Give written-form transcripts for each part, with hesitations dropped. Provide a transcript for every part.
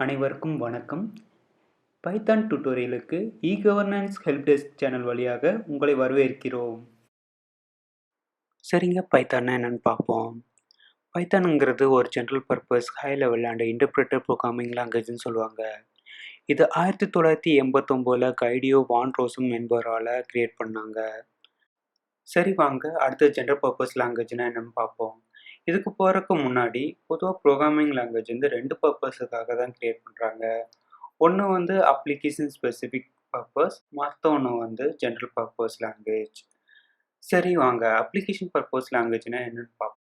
அனைவருக்கும் வணக்கம். பைத்தான் டியூட்டோரியலுக்கு eGovernance HelpDesk சேனல் வழியாக உங்களை வரவேற்கிறோம். சரிங்க, பைத்தான்னா என்னன்னு பார்ப்போம். பைத்தானுங்கிறது ஒரு general purpose high level and interpreter programming லாங்குவேஜ்னு சொல்லுவாங்க. இது 1989 கைடியோ வான் ரோசம் என்பவரால் கிரியேட் பண்ணாங்க. சரி, வாங்க அடுத்த ஜென்ரல் பர்பஸ் லாங்குவேஜ்னா என்னன்னு பார்ப்போம். இதுக்கு போகிறதுக்கு முன்னாடி பொதுவாக ப்ரோக்ராமிங் லாங்குவேஜ் வந்து 2 பர்பஸுக்காக தான் கிரியேட் பண்ணுறாங்க. ஒன்று வந்து அப்ளிகேஷன் ஸ்பெசிஃபிக் பர்பஸ், மற்றொன்று வந்து ஜென்ரல் பர்பஸ் லாங்குவேஜ். சரி, வாங்க அப்ளிகேஷன் பர்பஸ் லாங்குவேஜ்னா என்னன்னு பார்ப்போம்.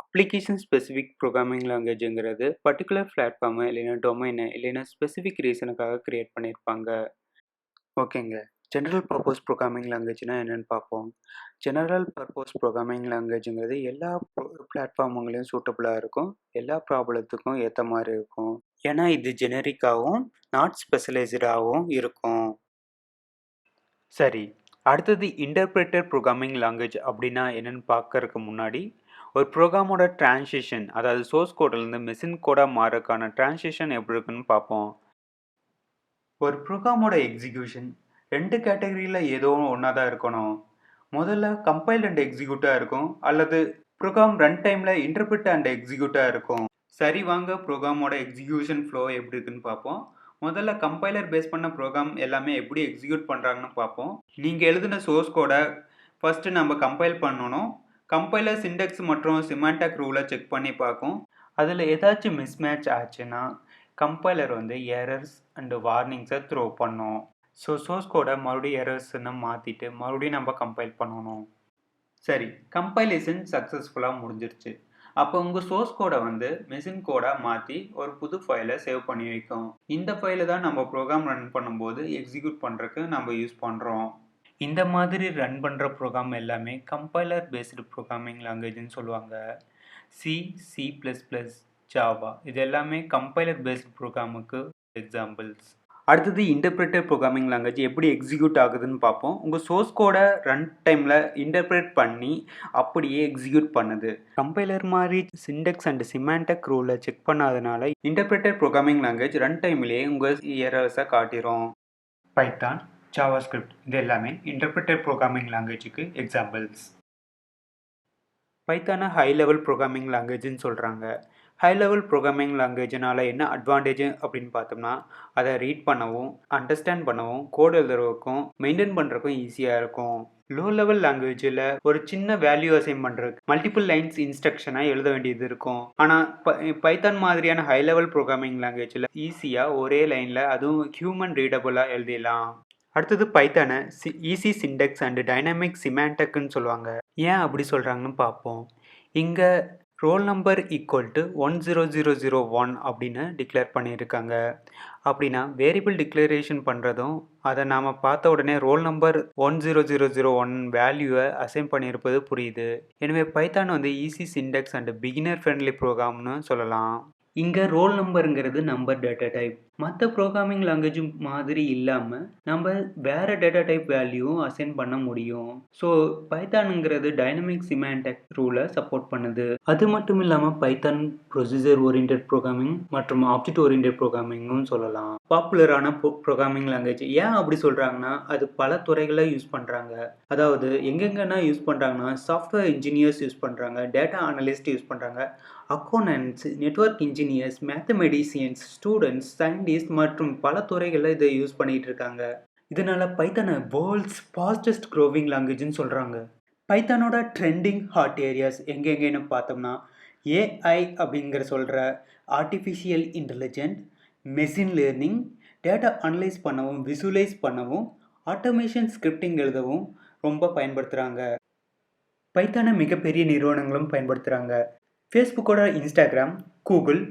அப்ளிகேஷன் ஸ்பெசிஃபிக் ப்ரோக்ராமிங் லாங்குவேஜுங்கிறது பர்டிகுலர் பிளாட்ஃபார்மு இல்லைன்னா டொமைனு இல்லைன்னா ஸ்பெசிஃபிக் ரீசனுக்காக கிரியேட் பண்ணியிருப்பாங்க. ஓகேங்க, ஜெனரல் பர்பஸ் ப்ரோக்ராமிங் லாங்குவேஜ்னா என்னென்னு பார்ப்போம். ஜெனரல் பர்பஸ் ப்ரோக்ராமிங் லாங்குவேஜுங்கிறது எல்லா பிளாட்ஃபார்முங்களையும் சூட்டபுளாக இருக்கும், எல்லா ப்ராப்ளத்துக்கும் ஏற்ற மாதிரி இருக்கும். ஏன்னா இது ஜெனரிக்காகவும் நாட் ஸ்பெஷலைஸ்டாகவும் இருக்கும். சரி, அடுத்தது இன்டர்பிரட்டர் ப்ரோக்ராமிங் லாங்குவேஜ் அப்படின்னா என்னென்னு பார்க்கறதுக்கு முன்னாடி ஒரு ப்ரோக்ராமோட டிரான்சிஷன், அதாவது சோர்ஸ் கோட்லேருந்து மெஷின் கோடாக மாறதுக்கான டிரான்சிஷன் எப்படி இருக்குன்னு பார்ப்போம். ஒரு ப்ரோக்ராமோட எக்ஸிக்யூஷன் 2 கேட்டகரியில் ஏதோ ஒன்றா தான் இருக்கணும். முதல்ல கம்பைல் அண்ட் எக்ஸிக்யூட்டாக இருக்கும், அல்லது ப்ரோக்ராம் ரன் டைமில் இன்டர்பிரட் அண்ட் எக்ஸிக்யூட்டாக இருக்கும். சரி, வாங்க ப்ரோக்ராமோட எக்ஸிக்யூஷன் ஃப்ளோ எப்படி இருக்குன்னு பார்ப்போம். முதல்ல கம்பைலர் பேஸ் பண்ண ப்ரோக்ராம் எல்லாமே எப்படி எக்ஸிக்யூட் பண்ணுறாங்கன்னு பார்ப்போம். நீங்கள் எழுதின சோர்ஸ் கோடை ஃபஸ்ட்டு நம்ம கம்பைல் பண்ணணும். கம்பைலர் சிண்டெக்ஸ் மற்றும் சிமான்டாக் ரூலை செக் பண்ணி பார்க்கும். அதில் ஏதாச்சும் மிஸ்மேட்ச் ஆச்சுன்னா கம்பைலர் வந்து எரர்ஸ் அண்டு வார்னிங்ஸை த்ரோ பண்ணும். ஸோ சோர்ஸ் கோடை மறுபடியும் எரர்ஸ்ன்னு மாற்றிட்டு மறுபடியும் நம்ம கம்பைல் பண்ணணும். சரி, கம்பைலேஷன் சக்ஸஸ்ஃபுல்லாக முடிஞ்சிருச்சு. அப்போ உங்கள் சோர்ஸ் கோடை வந்து மெஷின் கோடாக மாற்றி ஒரு புது ஃபைலை சேவ் பண்ணி வைக்கும். இந்த ஃபைலை தான் நம்ம ப்ரோக்ராம் ரன் பண்ணும்போது எக்ஸிக்யூட் பண்ணுறதுக்கு நம்ம யூஸ் பண்ணுறோம். இந்த மாதிரி ரன் பண்ணுற ப்ரோக்ராம் எல்லாமே கம்பைலர் பேஸ்டு ப்ரோக்ராமிங் லாங்குவேஜ்னு சொல்லுவாங்க. சி, C++, ஜாவா இது எல்லாமே கம்பைலர் பேஸ்ட் ப்ரோக்ராமுக்கு எக்ஸாம்பிள்ஸ். அடுத்தது இன்டர்பிரட்டர் ப்ரோக்ராமிங் லாங்குவேஜ் எப்படி எக்ஸிக்யூட் ஆகுதுன்னு பார்ப்போம். உங்கள் சோர்ஸ் கோடை ரன் டைமில் இன்டர்பிரேட் பண்ணி அப்படியே எக்ஸிக்யூட் பண்ணுது. கம்பைலர் மாதிரி சிண்டெக்ஸ் அண்ட் சிமான்டக் ரூலை செக் பண்ணாதனால இன்டர்பிரட்டர் ப்ரோக்ராமிங் லாங்குவேஜ் ரன் டைம்லேயே உங்கள் எரர்ஸை காட்டிடும். பைத்தான், ஜாவாஸ்கிரிப்ட் இது எல்லாமே இன்டர்பிரட்டர் ப்ரோக்ராமிங் லாங்குவேஜுக்கு எக்ஸாம்பிள்ஸ். பைத்தானை ஹை லெவல் ப்ரோக்ராமிங் லாங்குவேஜ்னு சொல்கிறாங்க. ஹை லெவல் ப்ரோக்ராமிங் லாங்குவேஜ்னால் என்ன அட்வான்டேஜ் அப்படின்னு பார்த்தோம்னா, அதை ரீட் பண்ணவும், அண்டர்ஸ்டாண்ட் பண்ணவும், கோட் எழுதுறதுக்கும், மெயின்டைன் பண்ணுறதுக்கும் ஈஸியாக இருக்கும். லோ லெவல் லாங்குவேஜில் ஒரு சின்ன வேல்யூ அசைன் பண்ணுறதுக்கு மல்டிபிள் லைன்ஸ் இன்ஸ்ட்ரக்ஷனாக எழுத வேண்டியது இருக்கும். ஆனால் பைத்தான் மாதிரியான ஹை லெவல் ப்ரோக்ராமிங் லாங்குவேஜில் ஈஸியாக ஒரே லைனில் அதுவும் ஹியூமன் ரீடபுளாக எழுதிடலாம். அடுத்தது பைத்தானை ஈஸி சிண்டெக்ஸ் அண்ட் டைனாமிக் சிமான்டக்குன்னு சொல்லுவாங்க. ஏன் அப்படி சொல்கிறாங்கன்னு பார்ப்போம். இங்கே ரோல் நம்பர் ஈக்குவல் டு 10001 அப்படின்னு டிக்ளேர் பண்ணியிருக்காங்க. அப்படின்னா வேரியபிள் டிக்ளரேஷன் பண்ணுறதும் அதை நாம் பார்த்த உடனே ரோல் நம்பர் 10001 வேல்யூவை அசைன் பண்ணியிருப்பது புரியுது. எனவே பைத்தான் வந்து easy syntax and beginner friendly ப்ரோக்ராம்னு சொல்லலாம். இங்கே ரோல் நம்பருங்கிறது நம்பர் டேட்டா டைப். மற்ற ப்ரோக்ராமிங் லாங்குவேஜ் மாதிரி இல்லாமல் நம்ம வேறு டேட்டா டைப் வேல்யூவும் அசைன் பண்ண முடியும். ஸோ பைத்தானுங்கிறது டைனமிக் சிமான்டக் ரூலை சப்போர்ட் பண்ணுது. அது மட்டும் இல்லாமல் பைத்தான் ப்ரொசீஜர் ஓரியன்டட் ப்ரோக்ராமிங் மற்றும் ஆப்ஜெக்ட் ஓரியன்டட் ப்ரோக்ராமிங்கும் சொல்லலாம். பாப்புலரான ப்ரோக்ராமிங் லாங்குவேஜ். ஏன் அப்படி சொல்கிறாங்கன்னா, அது பல துறைகளில் யூஸ் பண்ணுறாங்க. அதாவது எங்கெங்கன்னா யூஸ் பண்ணுறாங்கன்னா, சாஃப்ட்வேர் இன்ஜினியர்ஸ் யூஸ் பண்ணுறாங்க, டேட்டா அனலிஸ்ட் யூஸ் பண்ணுறாங்க, accountants, network engineers, mathematicians, students, scientist மற்றும் பல துறைகளில் இதை யூஸ் பண்ணிகிட்டு இருக்காங்க. இதனால் பைத்தானை வேர்ல்ட்ஸ் ஃபாஸ்டஸ்ட் க்ரோவிங் லாங்குவேஜ்னு சொல்கிறாங்க. பைத்தானோட ட்ரெண்டிங் ஹாட் ஏரியாஸ் எங்கெங்கன்னு பார்த்தோம்னா, ஏஐ அப்படிங்கிற சொல்கிற artificial intelligent, machine learning, data analyse பண்ணவும், விசுவலைஸ் பண்ணவும், ஆட்டோமேஷன் ஸ்கிரிப்டிங் எழுதவும் ரொம்ப பயன்படுத்துகிறாங்க. பைத்தானை மிகப்பெரிய நிறுவனங்களும் பயன்படுத்துகிறாங்க. ஃபேஸ்புக்கோட இன்ஸ்டாகிராம், கூகுள்,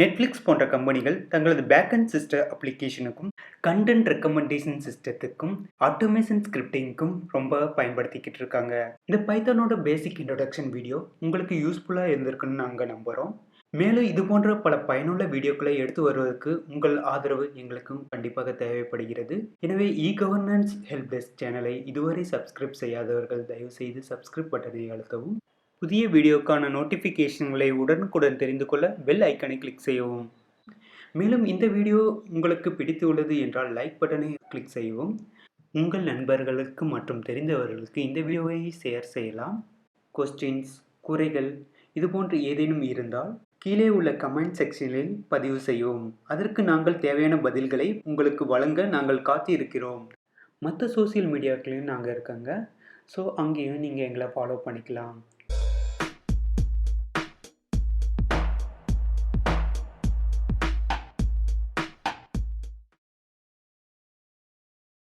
நெட்ஃப்ளிக்ஸ் போன்ற கம்பெனிகள் தங்களது பேக்அண்ட் சிஸ்டம் அப்ளிகேஷனுக்கும் கண்டென்ட் ரெக்கமெண்டேஷன் சிஸ்டத்துக்கும் ஆட்டோமேஷன் ஸ்கிரிப்டிங்க்கும் ரொம்ப பயன்படுத்திக்கிட்டு இருக்காங்க. இந்த பைத்தானோட பேசிக் இன்ட்ரோடக்ஷன் வீடியோ உங்களுக்கு யூஸ்ஃபுல்லாக இருந்திருக்குன்னு நாங்கள் நம்புகிறோம். மேலும் இது போன்ற பல பயனுள்ள வீடியோக்களை எடுத்து வருவதற்கு உங்கள் ஆதரவு எங்களுக்கும் கண்டிப்பாக தேவைப்படுகிறது. எனவே eGovernance HelpDesk சேனலை இதுவரை சப்ஸ்கிரைப் செய்யாதவர்கள் தயவுசெய்து சப்ஸ்கிரைப் பட்டனை அழுத்தவும். புதிய வீடியோக்கான நோட்டிஃபிகேஷன்களை உடனுக்குடன் தெரிந்து கொள்ள பெல் ஐக்கனை கிளிக் செய்யவும். மேலும் இந்த வீடியோ உங்களுக்கு பிடித்துள்ளது என்றால் லைக் பட்டனை கிளிக் செய்யவும். உங்கள் நண்பர்களுக்கு மற்றும் தெரிந்தவர்களுக்கு இந்த வீடியோவை ஷேர் செய்யலாம். கொஸ்டின்ஸ், குறைகள் இதுபோன்று ஏதேனும் இருந்தால் கீழே உள்ள கமெண்ட் செக்ஷனில் பதிவு செய்யவும். அதற்கு நாங்கள் தேவையான பதில்களை உங்களுக்கு வழங்க நாங்கள் காத்து இருக்கிறோம். மற்ற சோசியல் மீடியாக்களையும் நாங்கள் இருக்கங்க. ஸோ அங்கேயும் நீங்கள் எங்களை ஃபாலோ பண்ணிக்கலாம்.